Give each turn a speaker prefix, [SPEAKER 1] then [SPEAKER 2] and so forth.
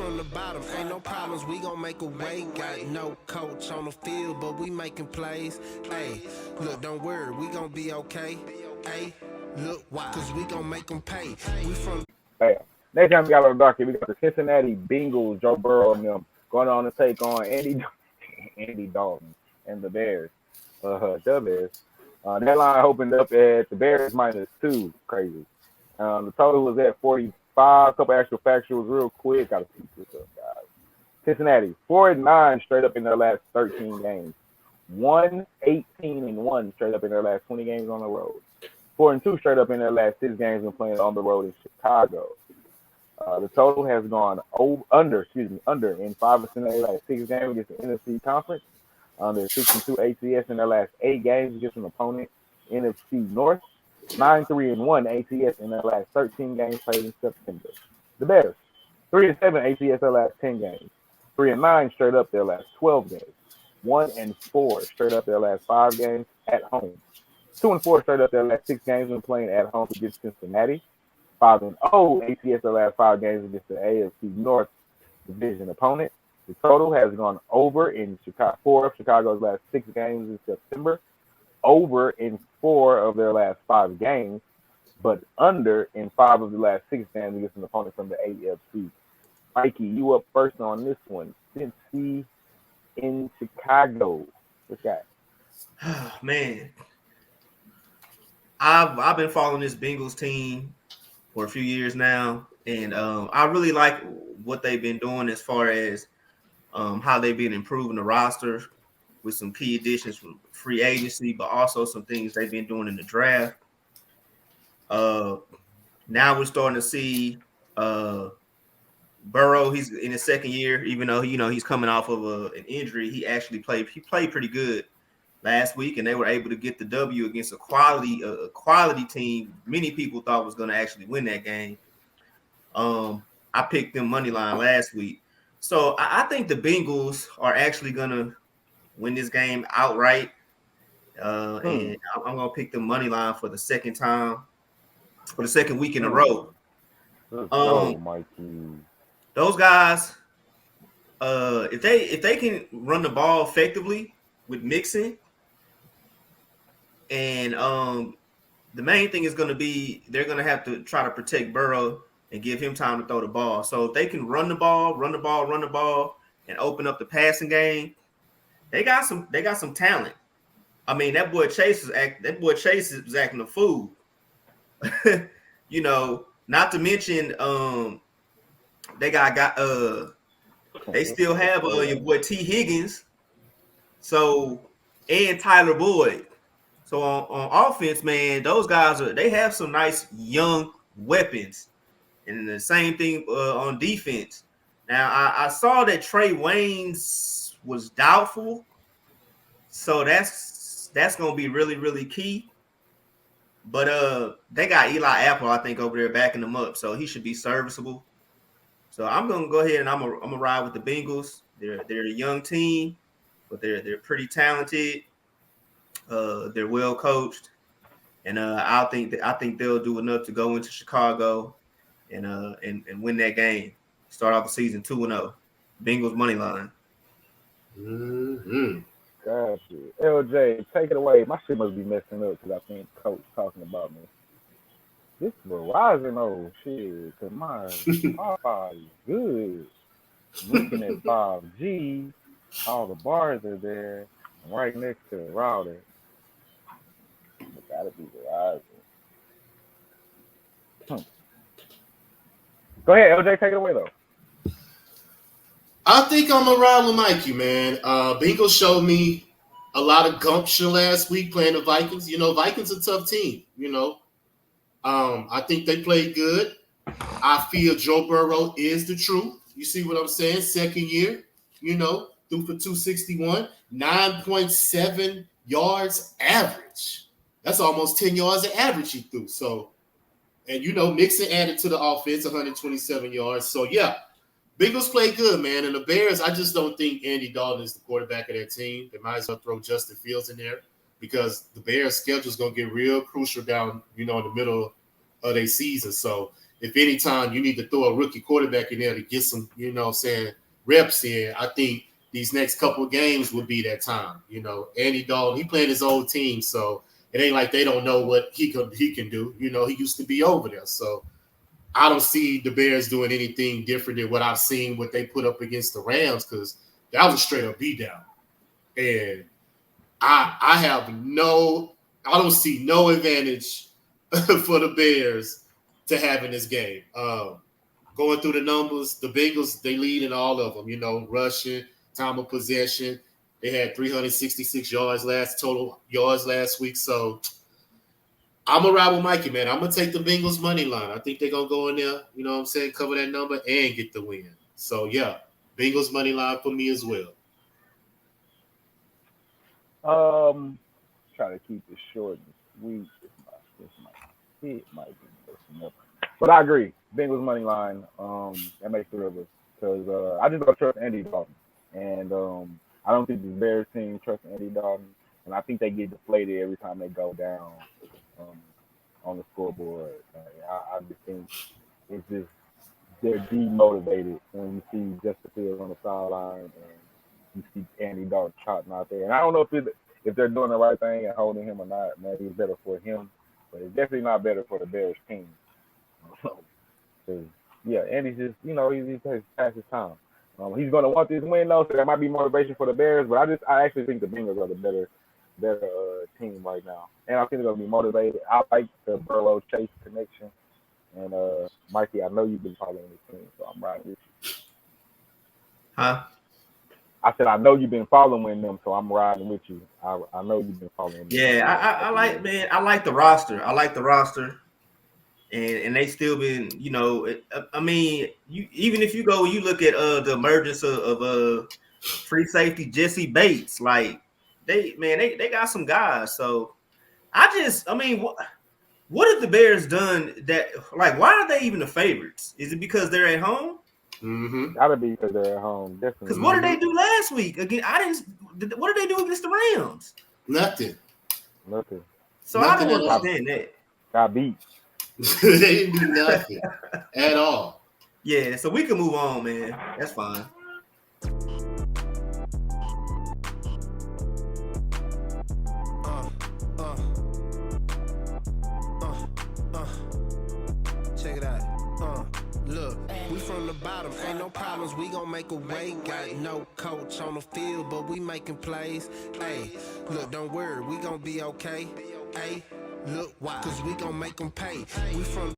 [SPEAKER 1] from the bottom, ain't no problems, we gon' make a way. Got no coach on the field, but we making plays. Hey, look, don't worry, we gon' be okay. Hey, look, why? Cause we gon' make them pay. We from
[SPEAKER 2] Hey, next time we got on the docket, we got the Cincinnati Bengals, Joe Burrow and them going on to take on Andy Dalton and the Bears. The Bears. That line opened up at the Bears -2. Crazy. The total was at 45. Couple actual factuals real quick. Gotta keep this up, guys. Cincinnati 4-9 straight up in their last 13 games. 1-18-1 straight up in their last 20 games on the road. 4-2 straight up in their last 6 games when playing on the road in Chicago. The total has gone under in 5 of Cincinnati's last 6 games against the NFC Conference. They're 6-2 ATS in their last 8 games against an opponent NFC North. 9-3-1 ATS in their last 13 games played in September. The Bears 3-7 ATS their last 10 games. 3-9 straight up their last 12 games. 1-4 straight up their last 5 games at home. 2-4 straight up their last 6 games when playing at home against Cincinnati. 5-0 ATS their last 5 games against the AFC North division opponent. The total has gone over in 4 of Chicago's last 6 games in September, over in 4 of their last 5 games, but under in 5 of the last 6 games against an opponent from the AFC. Mikey, you up first on this one. Cincy in Chicago. What's that?
[SPEAKER 3] Man, I've been following this Bengals team for a few years now, and I really like what they've been doing as far as how they've been improving the roster with some key additions from free agency, but also some things they've been doing in the draft. Now we're starting to see Burrow. He's in his second year, even though he's coming off of an injury. He actually played pretty good last week, and they were able to get the W against a quality team. Many people thought was going to actually win that game. I picked them money line last week. So I think the Bengals are actually going to win this game outright. And I'm going to pick the money line for the second week in a row.
[SPEAKER 2] Mikey.
[SPEAKER 3] Those guys, if they can run the ball effectively with Mixon, and the main thing is going to be they're going to have to try to protect Burrow and give him time to throw the ball. So if they can run the ball, and open up the passing game, they got some talent. I mean, that boy Chase is acting a fool. Not to mention they still have your boy T. Higgins, and Tyler Boyd. So on offense, man, those guys they have some nice young weapons. And the same thing on defense. Now, I saw that Trey Waynes was doubtful. So that's going to be really, really key. But they got Eli Apple, I think, over there backing them up. So he should be serviceable. So I'm going to go ahead and I'm gonna ride with the Bengals. They're a young team, but they're pretty talented. They're well coached. And I think they'll do enough to go into Chicago and win that game. Start off the season 2-0. Bengals money line.
[SPEAKER 4] Mm-hmm.
[SPEAKER 2] Gotcha. LJ, take it away. My shit must be messing up because I think Coach talking about me. This Verizon old shit, cause my Wi-Fi is good. I'm looking at 5G. All the bars are there. I'm right next to the router. It gotta be Verizon. Go ahead, LJ. Take it away, though.
[SPEAKER 4] I think I'm going to ride with Mikey, man. Bengals showed me a lot of gumption last week playing the Vikings. Vikings are a tough team, I think they played good. I feel Joe Burrow is the truth. You see what I'm saying? Second year, threw for 261, 9.7 yards average. That's almost 10 yards of average he threw. So, and Mixon added to the offense, 127 yards. So, yeah, Bengals play good, man. And the Bears, I just don't think Andy Dalton is the quarterback of that team. They might as well throw Justin Fields in there because the Bears' schedule is going to get real crucial down, in the middle of their season. So if anytime you need to throw a rookie quarterback in there to get some, reps in, I think these next couple of games would be that time. Andy Dalton, he played his old team, so it ain't like they don't know what he can do. He used to be over there. So I don't see the Bears doing anything different than what I've seen what they put up against the Rams, because that was a straight up beatdown. And I don't see no advantage for the Bears to having this game. Going through the numbers, the Bengals, they lead in all of them, rushing, time of possession. They had 366 total yards last week. So I'm going to ride with Mikey, man. I'm going to take the Bengals money line. I think they're going to go in there, cover that number and get the win. So, yeah, Bengals money line for me as well.
[SPEAKER 2] Try to keep it short and sweet. It might be messing up. But I agree. Bengals money line. That makes three of us. Because I just don't trust Andy Dalton. And I don't think the Bears team trusts Andy Dalton. And I think they get deflated every time they go down on the scoreboard. I just think it's just they're demotivated when you see Justin Fields on the sideline and you see Andy Dalton trotting out there. And I don't know if they're doing the right thing and holding him or not. Maybe it's better for him, but it's definitely not better for the Bears team. Andy's just, he's past his time. He's going to want this win, though, so that might be motivation for the Bears. But I actually think the Bengals are the better team right now. And I think they're going to be motivated. I like the Burrow-Chase connection. And, Mikey, I know you've been following this team, so I'm riding with you.
[SPEAKER 3] Huh?
[SPEAKER 2] I said, I know you've been following them, so I'm riding with you. I know you've been following them.
[SPEAKER 3] Yeah, I like the roster. I like the roster. And they still been, I mean, even if you look at the emergence of free safety Jesse Bates, like they got some guys. So what have the Bears done that, like, why are they even the favorites? Is it because they're at home?
[SPEAKER 2] Mm-hmm. Gotta be because they're at home, definitely.
[SPEAKER 3] Because what did they do last week? Again, what did they do against the Rams?
[SPEAKER 4] Nothing.
[SPEAKER 3] So I don't understand that.
[SPEAKER 2] Got beat.
[SPEAKER 4] They didn't do nothing at all.
[SPEAKER 3] Yeah, so we can move on, man. That's fine.
[SPEAKER 1] Check it out. Look, we from the bottom, ain't no problems, we gon' make a way. Got no coach on the field, but we making plays. Hey, look, don't worry, we gon' be okay. Hey, look, why? Cause we gon' make them pay. We from